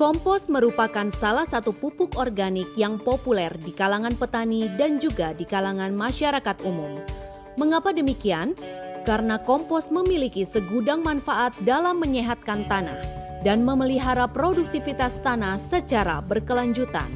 Kompos merupakan salah satu pupuk organik yang populer di kalangan petani dan juga di kalangan masyarakat umum. Mengapa demikian? Karena kompos memiliki segudang manfaat dalam menyehatkan tanah dan memelihara produktivitas tanah secara berkelanjutan.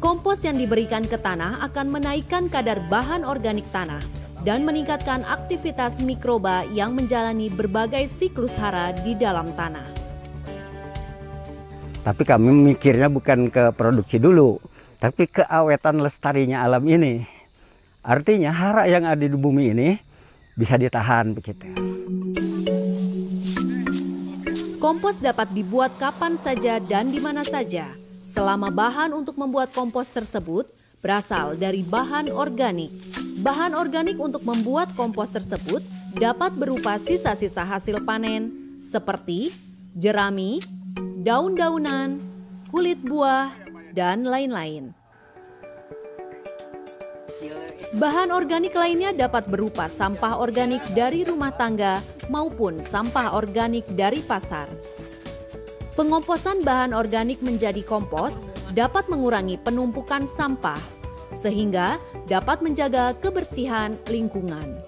Kompos yang diberikan ke tanah akan menaikkan kadar bahan organik tanah dan meningkatkan aktivitas mikroba yang menjalani berbagai siklus hara di dalam tanah. Tapi kami mikirnya bukan ke produksi dulu, tapi keawetan lestarinya alam ini. Artinya hara yang ada di bumi ini bisa ditahan begitu. Kompos dapat dibuat kapan saja dan di mana saja, selama bahan untuk membuat kompos tersebut berasal dari bahan organik. Bahan organik untuk membuat kompos tersebut dapat berupa sisa-sisa hasil panen seperti jerami, daun-daunan, kulit buah, dan lain-lain. Bahan organik lainnya dapat berupa sampah organik dari rumah tangga maupun sampah organik dari pasar. Pengomposan bahan organik menjadi kompos dapat mengurangi penumpukan sampah, sehingga dapat menjaga kebersihan lingkungan.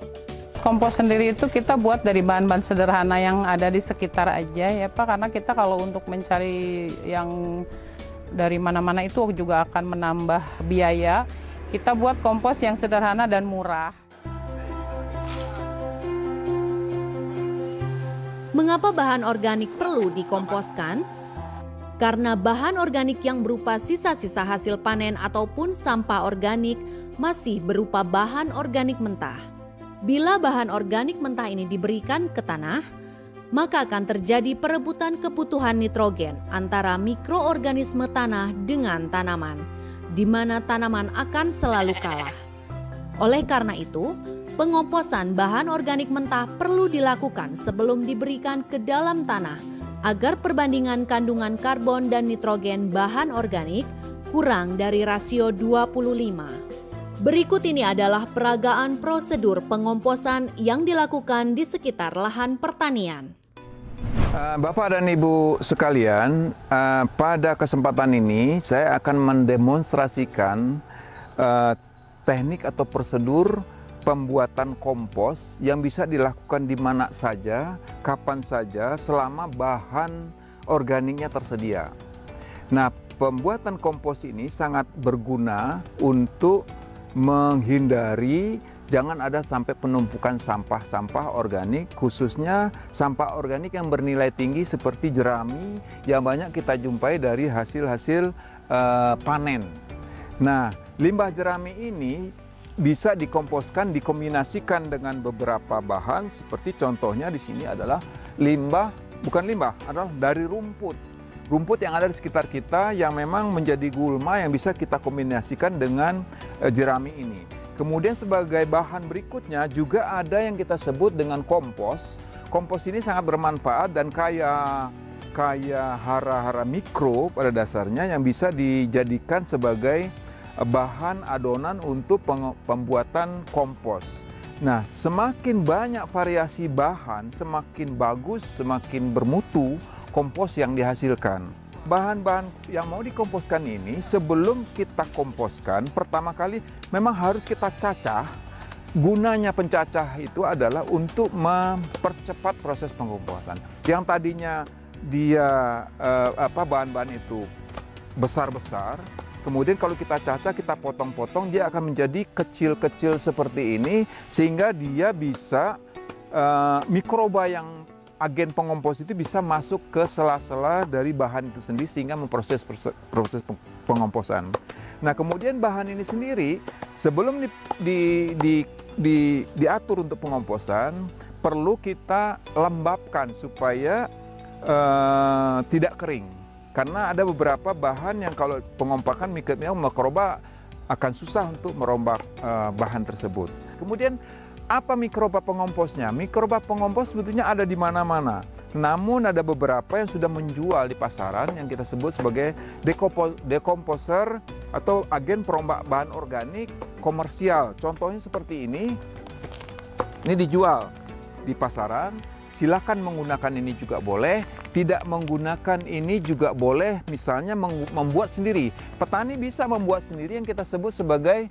Kompos sendiri itu kita buat dari bahan-bahan sederhana yang ada di sekitar aja ya Pak, karena kita kalau untuk mencari yang dari mana-mana itu juga akan menambah biaya. Kita buat kompos yang sederhana dan murah. Mengapa bahan organik perlu dikomposkan? Karena bahan organik yang berupa sisa-sisa hasil panen ataupun sampah organik masih berupa bahan organik mentah. Bila bahan organik mentah ini diberikan ke tanah, maka akan terjadi perebutan kebutuhan nitrogen antara mikroorganisme tanah dengan tanaman, di mana tanaman akan selalu kalah. Oleh karena itu, pengomposan bahan organik mentah perlu dilakukan sebelum diberikan ke dalam tanah, agar perbandingan kandungan karbon dan nitrogen bahan organik kurang dari rasio 25. Berikut ini adalah peragaan prosedur pengomposan yang dilakukan di sekitar lahan pertanian. Bapak dan Ibu sekalian, pada kesempatan ini saya akan mendemonstrasikan teknik atau prosedur pembuatan kompos yang bisa dilakukan di mana saja, kapan saja, selama bahan organiknya tersedia. Nah, pembuatan kompos ini sangat berguna untuk menghindari jangan ada sampai penumpukan sampah-sampah organik, khususnya sampah organik yang bernilai tinggi seperti jerami yang banyak kita jumpai dari hasil-hasil panen. Nah, limbah jerami ini bisa dikomposkan, dikombinasikan dengan beberapa bahan, seperti contohnya di sini adalah adalah dari rumput. Rumput yang ada di sekitar kita yang memang menjadi gulma yang bisa kita kombinasikan dengan jerami ini. Kemudian sebagai bahan berikutnya juga ada yang kita sebut dengan kompos. Kompos ini sangat bermanfaat dan kaya hara-hara mikro pada dasarnya yang bisa dijadikan sebagai bahan adonan untuk pembuatan kompos. Nah, semakin banyak variasi bahan, semakin bagus, semakin bermutu kompos yang dihasilkan. Bahan-bahan yang mau dikomposkan ini sebelum kita komposkan, pertama kali memang harus kita cacah. Gunanya pencacah itu adalah untuk mempercepat proses pengomposan. Yang tadinya dia bahan-bahan itu besar-besar, kemudian kalau kita cacah, kita potong-potong, dia akan menjadi kecil-kecil seperti ini, sehingga dia bisa mikroba yang agen pengompos itu bisa masuk ke sela-sela dari bahan itu sendiri sehingga memproses proses pengomposan. Nah, kemudian bahan ini sendiri sebelum diatur untuk pengomposan perlu kita lembabkan supaya tidak kering. Karena ada beberapa bahan yang kalau pengompakan mikroba akan susah untuk merombak bahan tersebut. Kemudian apa mikroba pengomposnya? Mikroba pengompos sebetulnya ada di mana-mana. Namun ada beberapa yang sudah menjual di pasaran yang kita sebut sebagai dekomposer atau agen perombak bahan organik komersial. Contohnya seperti ini dijual di pasaran. silakan menggunakan ini juga boleh, tidak menggunakan ini juga boleh, misalnya membuat sendiri. Petani bisa membuat sendiri yang kita sebut sebagai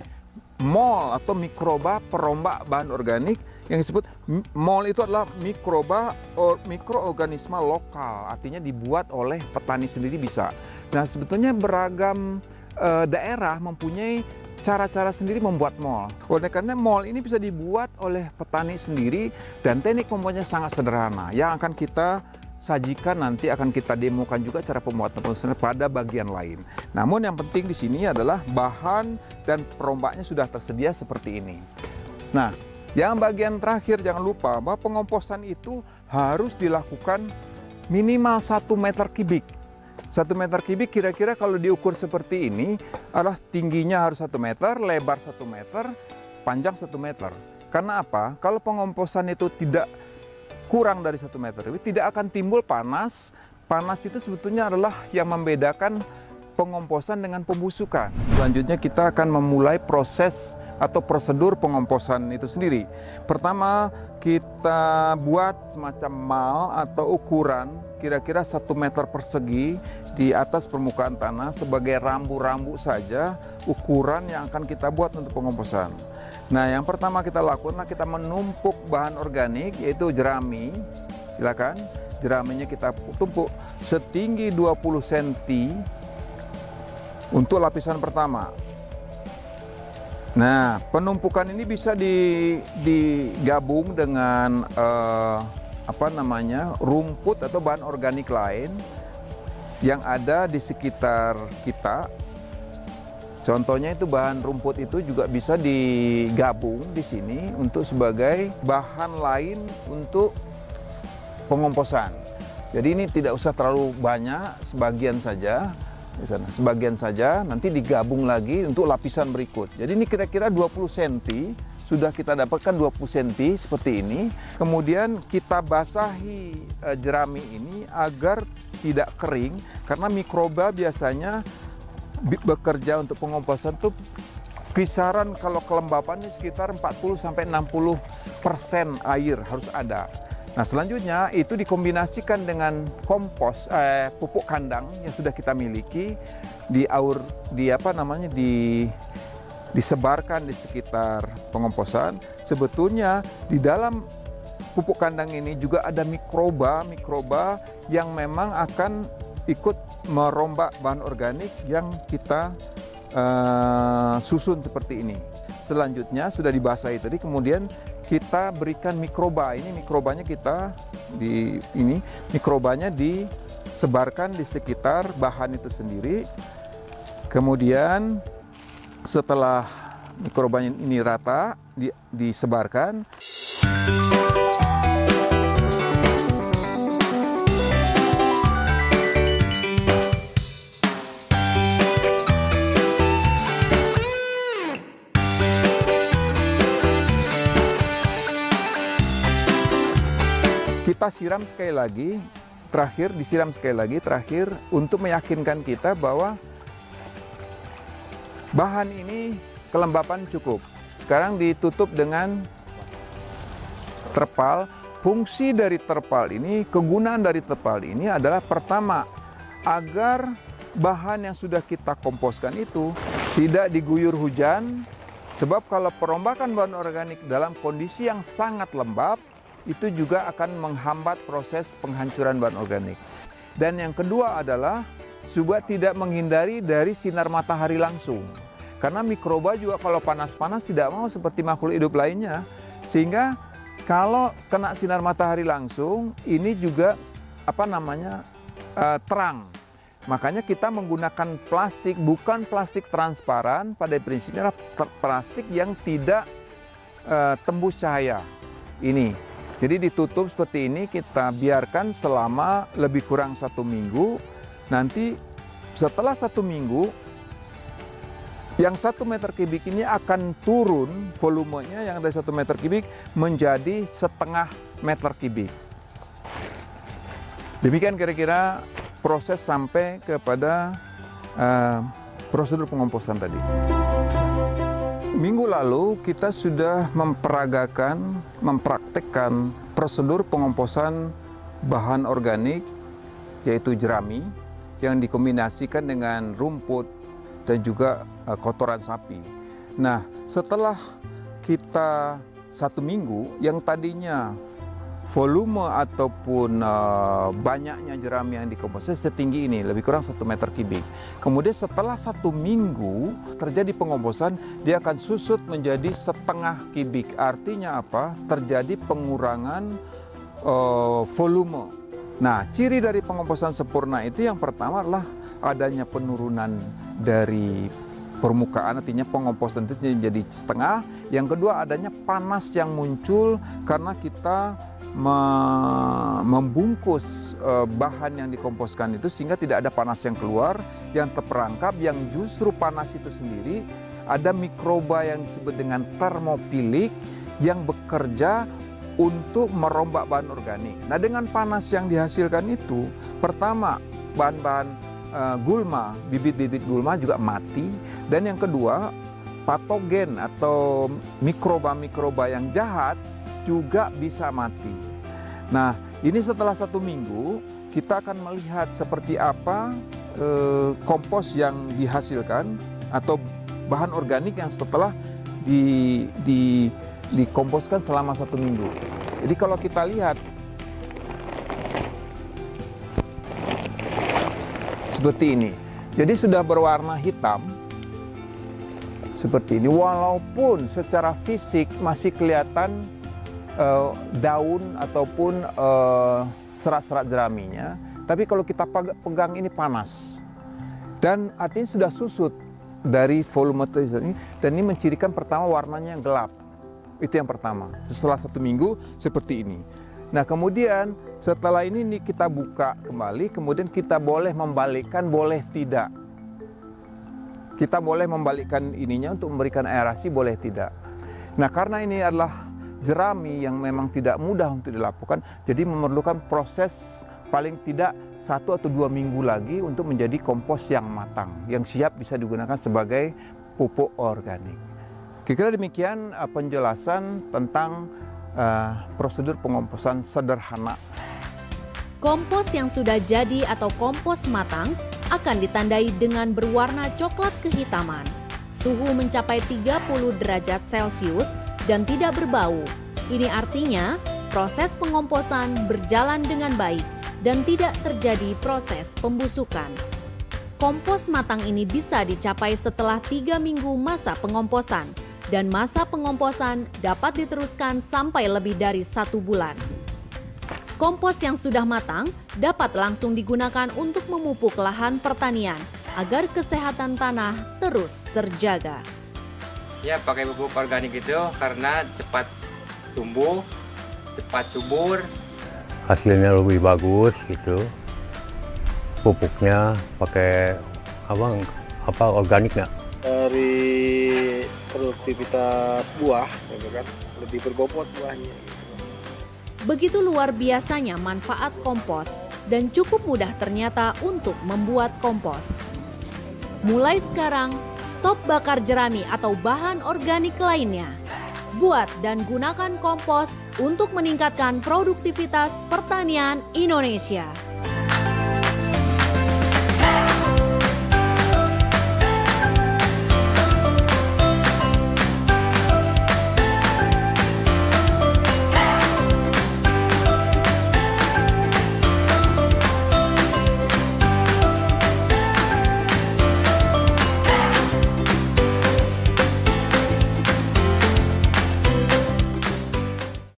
MOL atau mikroba perombak bahan organik. Yang disebut MOL itu adalah mikroorganisme lokal, artinya dibuat oleh petani sendiri bisa. Nah, sebetulnya beragam daerah mempunyai cara-cara sendiri membuat MOL. Oleh karena MOL ini bisa dibuat oleh petani sendiri dan teknik pembuatannya sangat sederhana. Yang akan kita sajikan nanti akan kita demokan juga cara pembuatan pada bagian lain. Namun yang penting di sini adalah bahan dan perombaknya sudah tersedia seperti ini. Nah, yang bagian terakhir jangan lupa bahwa pengomposan itu harus dilakukan minimal 1 meter kubik. 1 meter kubik kira-kira kalau diukur seperti ini adalah tingginya harus 1 meter, lebar 1 meter, panjang 1 meter. Karena apa? Kalau pengomposan itu tidak kurang dari 1 meter, tidak akan timbul panas. Panas itu sebetulnya adalah yang membedakan pengomposan dengan pembusukan. Selanjutnya kita akan memulai proses atau prosedur pengomposan itu sendiri. Pertama, kita buat semacam mal atau ukuran kira-kira 1 meter persegi di atas permukaan tanah sebagai rambu-rambu saja ukuran yang akan kita buat untuk pengomposan. Nah, yang pertama kita lakukan, kita menumpuk bahan organik yaitu jerami. Silakan, jeraminya kita tumpuk setinggi 20 cm untuk lapisan pertama. Nah, penumpukan ini bisa digabung dengan rumput atau bahan organik lain yang ada di sekitar kita. Contohnya itu bahan rumput itu juga bisa digabung di sini untuk sebagai bahan lain untuk pengomposan. Jadi ini tidak usah terlalu banyak, sebagian saja. Di sana. Sebagian saja nanti digabung lagi untuk lapisan berikut. Jadi ini kira-kira 20 cm, sudah kita dapatkan 20 cm seperti ini. Kemudian kita basahi jerami ini agar tidak kering, karena mikroba biasanya bekerja untuk pengomposan itu kisaran kalau kelembapannya sekitar 40-60% air harus ada. Nah, selanjutnya itu dikombinasikan dengan kompos, pupuk kandang yang sudah kita miliki, disebarkan di sekitar pengomposan. Sebetulnya di dalam pupuk kandang ini juga ada mikroba yang memang akan ikut merombak bahan organik yang kita susun seperti ini. Selanjutnya sudah dibasahi tadi, kemudian kita berikan mikroba. Ini mikrobanya mikrobanya disebarkan di sekitar bahan itu sendiri. Kemudian setelah mikrobanya ini rata disebarkan, kita siram sekali lagi, terakhir untuk meyakinkan kita bahwa bahan ini kelembapan cukup. Sekarang ditutup dengan terpal. Fungsi dari terpal ini, kegunaan dari terpal ini adalah pertama, agar bahan yang sudah kita komposkan itu tidak diguyur hujan. Sebab kalau perombakan bahan organik dalam kondisi yang sangat lembab, itu juga akan menghambat proses penghancuran bahan organik. Dan yang kedua adalah supaya tidak menghindari dari sinar matahari langsung. Karena mikroba juga kalau panas-panas tidak mau seperti makhluk hidup lainnya. Sehingga kalau kena sinar matahari langsung, ini juga terang. Makanya kita menggunakan plastik, bukan plastik transparan, pada prinsipnya plastik yang tidak tembus cahaya. Ini. Jadi ditutup seperti ini, kita biarkan selama lebih kurang 1 minggu. Nanti setelah 1 minggu, yang 1 meter kubik ini akan turun volumenya yang dari 1 meter kubik menjadi 0,5 meter kubik. Demikian kira-kira proses sampai kepada prosedur pengomposan tadi. Minggu lalu kita sudah mempraktekkan prosedur pengomposan bahan organik yaitu jerami yang dikombinasikan dengan rumput dan juga kotoran sapi. Nah, setelah kita 1 minggu yang tadinya volume ataupun banyaknya jerami yang dikompos setinggi ini, lebih kurang 1 meter kubik. Kemudian setelah 1 minggu terjadi pengomposan, dia akan susut menjadi setengah kubik. Artinya apa? Terjadi pengurangan volume. Nah, ciri dari pengomposan sempurna itu yang pertama adalah adanya penurunan dari permukaan, artinya pengomposan itu menjadi setengah. Yang kedua, adanya panas yang muncul karena kita membungkus bahan yang dikomposkan itu sehingga tidak ada panas yang keluar, yang terperangkap, yang justru panas itu sendiri ada mikroba yang disebut dengan termofilik yang bekerja untuk merombak bahan organik. Nah, dengan panas yang dihasilkan itu, pertama bahan-bahan gulma, bibit-bibit gulma juga mati, dan yang kedua patogen atau mikroba-mikroba yang jahat juga bisa mati. Nah, ini setelah 1 minggu kita akan melihat seperti apa kompos yang dihasilkan atau bahan organik yang setelah dikomposkan selama 1 minggu. Jadi kalau kita lihat seperti ini, jadi sudah berwarna hitam seperti ini, walaupun secara fisik masih kelihatan daun ataupun serat-serat jeraminya, tapi kalau kita pegang ini panas dan artinya sudah susut dari volume ini, dan ini mencirikan pertama warnanya yang gelap. Itu yang pertama. Setelah 1 minggu seperti ini. Nah, kemudian setelah ini kita buka kembali, kemudian kita boleh membalikkan, boleh tidak. Kita boleh membalikkan ininya untuk memberikan aerasi, boleh tidak. Nah, karena ini adalah jerami yang memang tidak mudah untuk dilakukan, jadi memerlukan proses paling tidak 1 atau 2 minggu lagi untuk menjadi kompos yang matang, yang siap bisa digunakan sebagai pupuk organik. Kira-kira demikian penjelasan tentang prosedur pengomposan sederhana. Kompos yang sudah jadi atau kompos matang akan ditandai dengan berwarna coklat kehitaman, suhu mencapai 30 derajat Celcius dan tidak berbau. Ini artinya proses pengomposan berjalan dengan baik dan tidak terjadi proses pembusukan. Kompos matang ini bisa dicapai setelah 3 minggu masa pengomposan, dan masa pengomposan dapat diteruskan sampai lebih dari 1 bulan. Kompos yang sudah matang dapat langsung digunakan untuk memupuk lahan pertanian agar kesehatan tanah terus terjaga. Ya, pakai pupuk organik itu karena cepat tumbuh, cepat subur. Hasilnya lebih bagus gitu. Pupuknya pakai apa organik nggak? Dari produktivitas buah, gitu kan, lebih berbobot buahnya. Begitu luar biasanya manfaat kompos dan cukup mudah ternyata untuk membuat kompos. Mulai sekarang, stop bakar jerami atau bahan organik lainnya. Buat dan gunakan kompos untuk meningkatkan produktivitas pertanian Indonesia.